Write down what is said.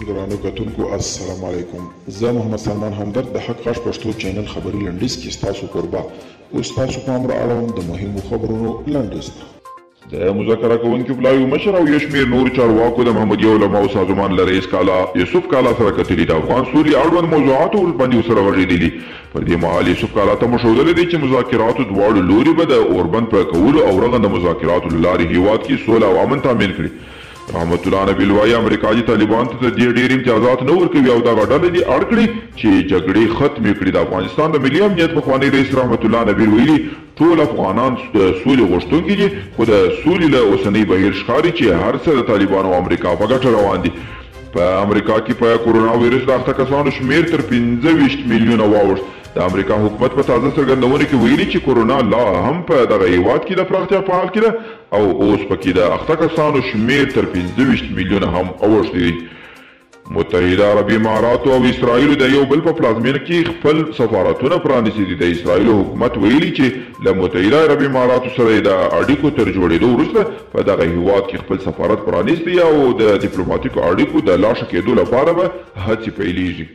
درانو کتونکو السلام علیکم. زه محمد سلمان همدرد د حق غږ پښتو چینل خبري لنډیز کې ستاسو کوربه اوس تاسو پام را اړوم د مهمو خبرونو لنډیز ته. د مذاکره کوونکو بلایو مشر او یو شمېر نور چارواکو د محمدي علماو سازمان له رئیس کالا یوسف کالا سره کتلي د افغان سولې اړوند موضوعاتو ورباندې ورسره غږېدلي. پر دې مهال یوسف کالا ته مو دی چې مذاکراتو دواړو لوري به د اوربند په کولو او رغنده مذاکراتو له لارې هیواد کې سوله او امن تامین کړي. رحمت الله نبی وایي امریکا چې طالبان ته د دې ډېر امتیازات نه ورکوي او دغه ډلې دې اړ کړي چې جګړې ختمې کړي. د افغانستان د ملي امنیت پخوانی رئیس رحمت الله نبی ویلي ټول افغانان د سولې غوښتونکي دي خو د سولې له اوسنۍ بهیر ښکاري چې هر څه د طالبانو او امریکا په ګټه روان دي. په امریکا کې په کورونا ویروس د اخته کسانو شمېر تر 25 میلیونه واوښت. د امریکا حکومت په تازه څرګندونه کې ویلي چې کورونا لا هم په دغه هیواد کې د پراختیا په حال کې ده او اوس پکې د اخته کسانو شمېر تر 25 میلیونه هم اوښتی دی. متحده عربي اماراتو او اسرائیلو د یو بل په پلازمینه کې خپل سفارتونه پرانیستي دي. د اسرائیلو حکومت ویلي چې له متحده عربي اماراتو سره د اړیکو تر جوړېدو وروسته په دغه هیواد کې خپل سفارت پرانیستی او د ډیپلوماټیکو اړیکو د لا ښه کېدو لپاره به هڅې پیلېږي.